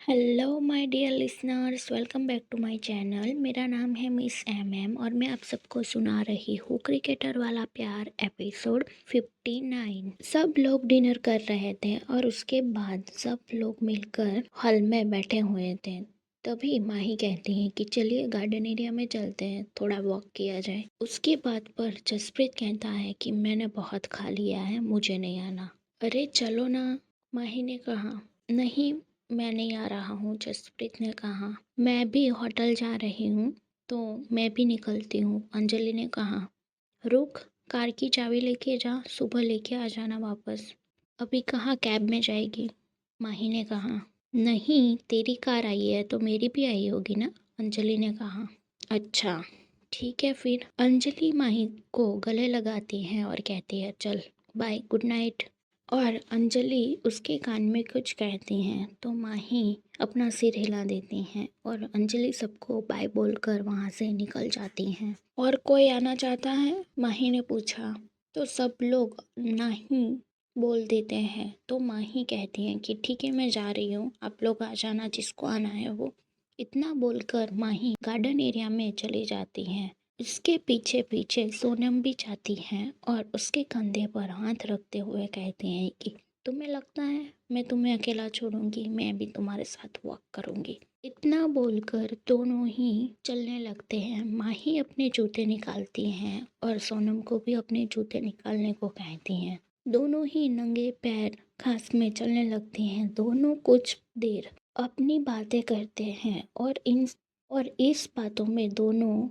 Hello my dear listeners, welcome back to my channel. मेरा नाम है मिस एम और मैं आप सबको सुना रही हूँ क्रिकेटर वाला प्यार एपिसोड 59। सब लोग डिनर कर रहे थे और उसके बाद सब लोग मिलकर हॉल में बैठे हुए थे। तभी माही कहती है कि चलिए गार्डन एरिया में चलते हैं, थोड़ा वॉक किया जाए। उसकी बात पर जसप्रीत कहता है कि मैंने बहुत खा लिया है, मुझे नहीं आना। अरे चलो ना, माही ने कहा। नहीं, मैं नहीं आ रहा हूँ, जसप्रीत ने कहा। मैं भी होटल जा रही हूँ, तो मैं भी निकलती हूँ, अंजलि ने कहा। रुक, कार की चाबी लेके जा, सुबह लेके आ जाना वापस। अभी कहाँ कैब में जाएगी, माही ने कहा। नहीं, तेरी कार आई है तो मेरी भी आई होगी ना, अंजलि ने कहा। अच्छा ठीक है फिर। अंजलि माही को गले लगाती है और कहती है चल बाय, गुड नाइट। और अंजलि उसके कान में कुछ कहती हैं तो माही अपना सिर हिला देती हैं और अंजलि सबको बाय बोलकर वहाँ से निकल जाती हैं। और कोई आना चाहता है, माही ने पूछा। तो सब लोग नहीं बोल देते हैं। तो माही कहती हैं कि ठीक है, मैं जा रही हूँ, आप लोग आ जाना जिसको आना है वो। इतना बोलकर माही गार्डन एरिया में चली जाती हैं। इसके पीछे पीछे सोनम भी जाती हैं और उसके कंधे पर हाथ रखते हुए कहती हैं कि तुम्हें लगता है मैं तुम्हें अकेला छोड़ूंगी, मैं भी तुम्हारे साथ वॉक करूंगी। इतना बोलकर दोनों ही चलने लगते हैं। माही अपने जूते निकालती हैं और सोनम को भी अपने जूते निकालने को कहती हैं। दोनों ही नंगे पैर घास में चलने लगती हैं। दोनों कुछ देर अपनी बातें करते हैं और इस बातों में दोनों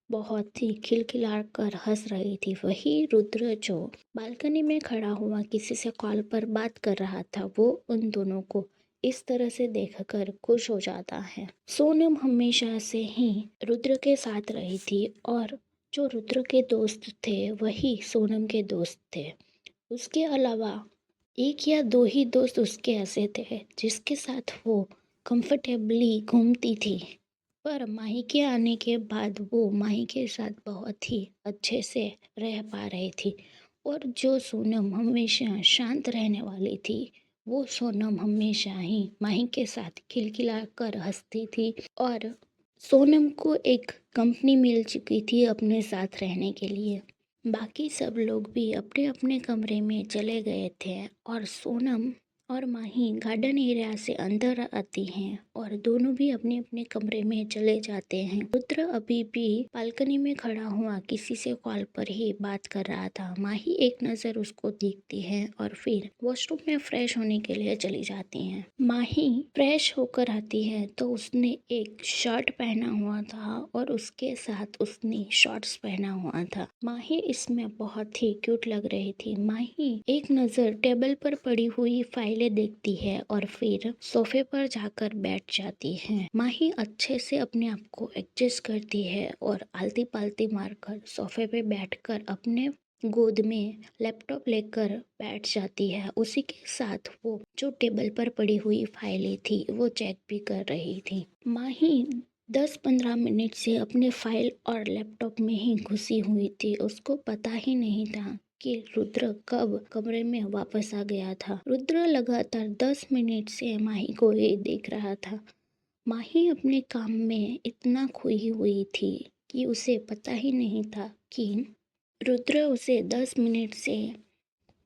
बहुत ही खिलखिला कर हंस रही थी। वही रुद्र जो बालकनी में खड़ा हुआ किसी से कॉल पर बात कर रहा था, वो उन दोनों को इस तरह से देखकर खुश हो जाता है। सोनम हमेशा से ही रुद्र के साथ रही थी और जो रुद्र के दोस्त थे वही सोनम के दोस्त थे। उसके अलावा एक या दो ही दोस्त उसके ऐसे थे जिसके साथ वो कंफर्टेबली घूमती थी। पर माही के आने के बाद वो माही के साथ बहुत ही अच्छे से रह पा रही थी। और जो सोनम हमेशा शांत रहने वाली थी, वो सोनम हमेशा ही माही के साथ खिलखिला कर हंसती थी। और सोनम को एक कंपनी मिल चुकी थी अपने साथ रहने के लिए। बाकी सब लोग भी अपने अपने कमरे में चले गए थे और सोनम और माही गार्डन एरिया से अंदर आती हैं और दोनों भी अपने अपने कमरे में चले जाते हैं। रुद्र अभी भी बालकनी में खड़ा हुआ किसी से कॉल पर ही बात कर रहा था। माही एक नजर उसको देखती है और फिर वॉशरूम में फ्रेश होने के लिए चली जाती हैं। माही फ्रेश होकर आती है तो उसने एक शर्ट पहना हुआ था और उसके साथ उसने शॉर्ट्स पहना हुआ था। माही इसमें बहुत ही क्यूट लग रही थी। माही एक नजर टेबल पर पड़ी हुई फाइलें देखती है और फिर सोफे पर जाकर बैठ जाती है। माही अच्छे से अपने आप को एडजस्ट करती है और आलती पालती मारकर सोफे पे बैठकर अपने गोद में लैपटॉप लेकर बैठ जाती है। उसी के साथ वो जो टेबल पर पड़ी हुई फाइलें थी वो चेक भी कर रही थी। माही 10-15 मिनट से अपने फाइल और लैपटॉप में ही घुसी हुई थी। उसको पता ही नहीं था कि रुद्र कब कमरे में वापस आ गया था। रुद्र लगातार 10 मिनट से माही को ही देख रहा था। माही अपने काम में इतना खोई हुई थी कि उसे पता ही नहीं था कि रुद्र उसे 10 मिनट से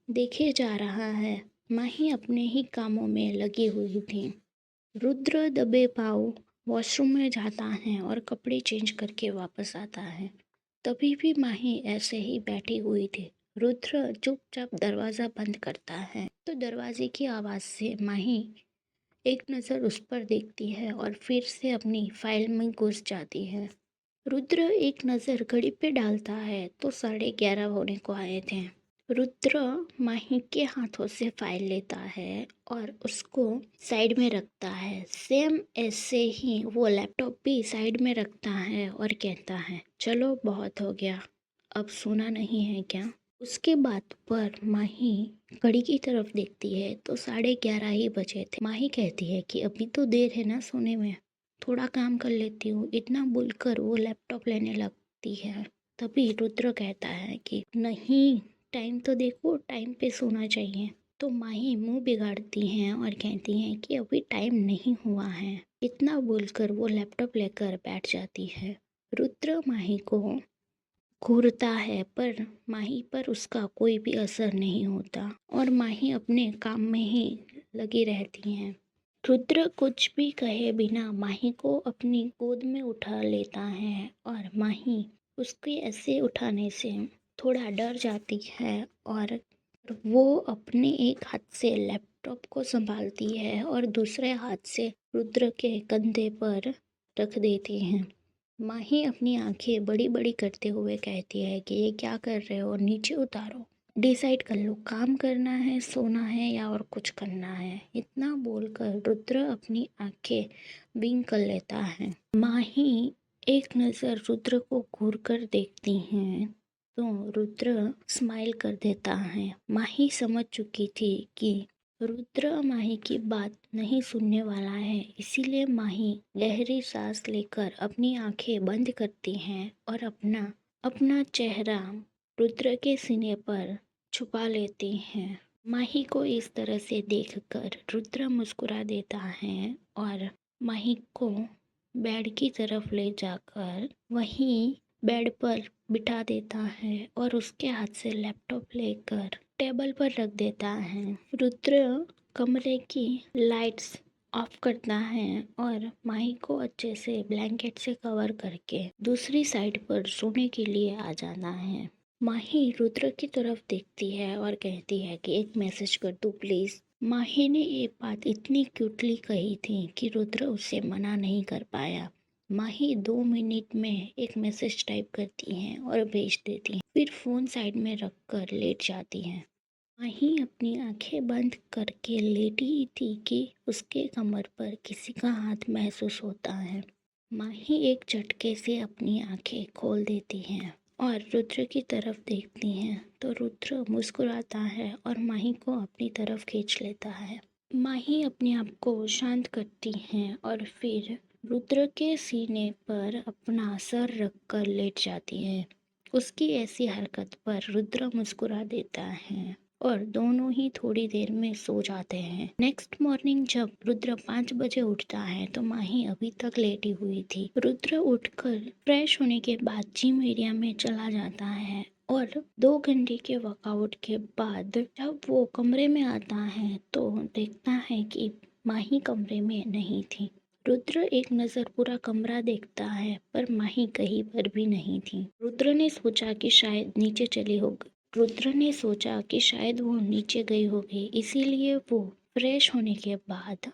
देखे जा रहा है। माही अपने ही कामों में लगी हुई थी। रुद्र दबे पाँव वॉशरूम में जाता है और कपड़े चेंज करके वापस आता है। तभी भी माही ऐसे ही बैठी हुई थी। रुद्र चुपचाप दरवाज़ा बंद करता है तो दरवाजे की आवाज़ से माही एक नज़र उस पर देखती है और फिर से अपनी फाइल में घुस जाती है। रुद्र एक नज़र घड़ी पे डालता है तो 11:30 होने को आए थे। रुद्र माही के हाथों से फाइल लेता है और उसको साइड में रखता है। सेम ऐसे ही वो लैपटॉप भी साइड में रखता है और कहता है चलो बहुत हो गया, अब सोना नहीं है क्या। उसके बाद पर माही घड़ी की तरफ देखती है तो 11:30 ही बजे थे। माही कहती है कि अभी तो देर है ना सोने में, थोड़ा काम कर लेती हूँ। इतना बोलकर वो लैपटॉप लेने लगती है। तभी रुद्र कहता है कि नहीं, टाइम तो देखो, टाइम पे सोना चाहिए। तो माही मुंह बिगाड़ती हैं और कहती हैं कि अभी टाइम नहीं हुआ है। इतना बोलकर वो लैपटॉप लेकर बैठ जाती है। रुद्र माही को घूरता है पर माही पर उसका कोई भी असर नहीं होता और माही अपने काम में ही लगी रहती हैं। रुद्र कुछ भी कहे बिना माही को अपनी गोद में उठा लेता है और माही उसके ऐसे उठाने से थोड़ा डर जाती है और वो अपने एक हाथ से लैपटॉप को संभालती है और दूसरे हाथ से रुद्र के कंधे पर रख देती है। माही अपनी आंखें बड़ी बड़ी करते हुए कहती है कि ये क्या कर रहे हो, नीचे उतारो, डिसाइड कर लो, काम करना है, सोना है या और कुछ करना है। इतना बोलकर रुद्र अपनी आंखें बिंग कर लेता है। माही एक नज़र रुद्र को घूर कर देखती हैं तो रुद्र स्माइल कर देता है। माही समझ चुकी थी कि रुद्र माही की बात नहीं सुनने वाला है, इसीलिए माही गहरी सांस लेकर अपनी आंखें बंद करती हैं और अपना चेहरा रुद्र के सीने पर छुपा लेती हैं। माही को इस तरह से देखकर रुद्र मुस्कुरा देता है और माही को बेड की तरफ ले जाकर वहीं बेड पर बिठा देता है और उसके हाथ से लैपटॉप लेकर टेबल पर रख देता है। रुद्र कमरे की लाइट्स ऑफ करता है और माही को अच्छे से ब्लैंकेट से कवर करके दूसरी साइड पर सोने के लिए आ जाना है। माही रुद्र की तरफ देखती है और कहती है कि एक मैसेज कर दूं प्लीज। माही ने ये बात इतनी क्यूटली कही थी कि रुद्र उसे मना नहीं कर पाया। माही 2 मिनट में एक मैसेज टाइप करती हैं और भेज देती हैं, फिर फोन साइड में रखकर लेट जाती हैं। माही अपनी आंखें बंद करके लेटी ही थी कि उसके कमर पर किसी का हाथ महसूस होता है। माही एक झटके से अपनी आंखें खोल देती हैं और रुद्र की तरफ देखती हैं तो रुद्र मुस्कुराता है और माही को अपनी तरफ खींच लेता है। माही अपने आप को शांत करती हैं और फिर रुद्र के सीने पर अपना सर रखकर लेट जाती है। उसकी ऐसी हरकत पर रुद्र मुस्कुरा देता है और दोनों ही थोड़ी देर में सो जाते हैं। नेक्स्ट मॉर्निंग जब रुद्र 5 बजे उठता है तो माही अभी तक लेटी हुई थी। रुद्र उठकर फ्रेश होने के बाद जिम एरिया में चला जाता है और 2 घंटे के वर्कआउट के बाद जब वो कमरे में आता है तो देखता है कि माही कमरे में नहीं थी। रुद्र एक नज़र पूरा कमरा देखता है पर माही कहीं पर भी नहीं थी। रुद्र ने सोचा कि शायद नीचे चली होगी। रुद्र ने सोचा कि शायद वो नीचे गई होगी, इसीलिए वो फ्रेश होने के बाद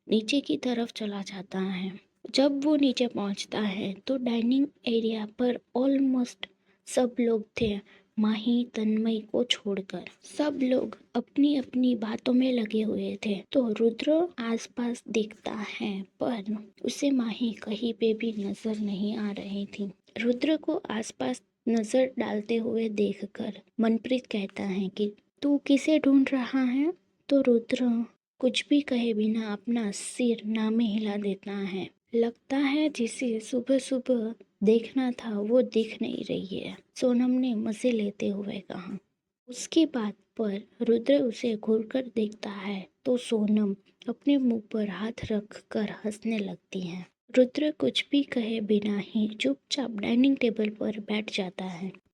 नीचे की तरफ चला जाता है। जब वो नीचे पहुंचता है तो डाइनिंग एरिया पर ऑलमोस्ट सब लोग थे, माही तन्मय को छोड़कर। सब लोग अपनी अपनी बातों में लगे हुए थे तो रुद्र आसपास देखता है पर उसे माही कहीं पे भी नजर नहीं आ रही थी। रुद्र को आसपास नजर डालते हुए देखकर मनप्रीत कहता है कि तू किसे ढूंढ रहा है? तो रुद्र कुछ भी कहे बिना अपना सिर ना में हिला देता है। लगता है जिसे सुबह सुबह देखना था वो दिख नहीं रही है, सोनम ने मजे लेते हुए कहा। उसकी बात पर रुद्र उसे घूरकर देखता है तो सोनम अपने मुंह पर हाथ रख कर हंसने लगती है। रुद्र कुछ भी कहे बिना ही चुपचाप डाइनिंग टेबल पर बैठ जाता है।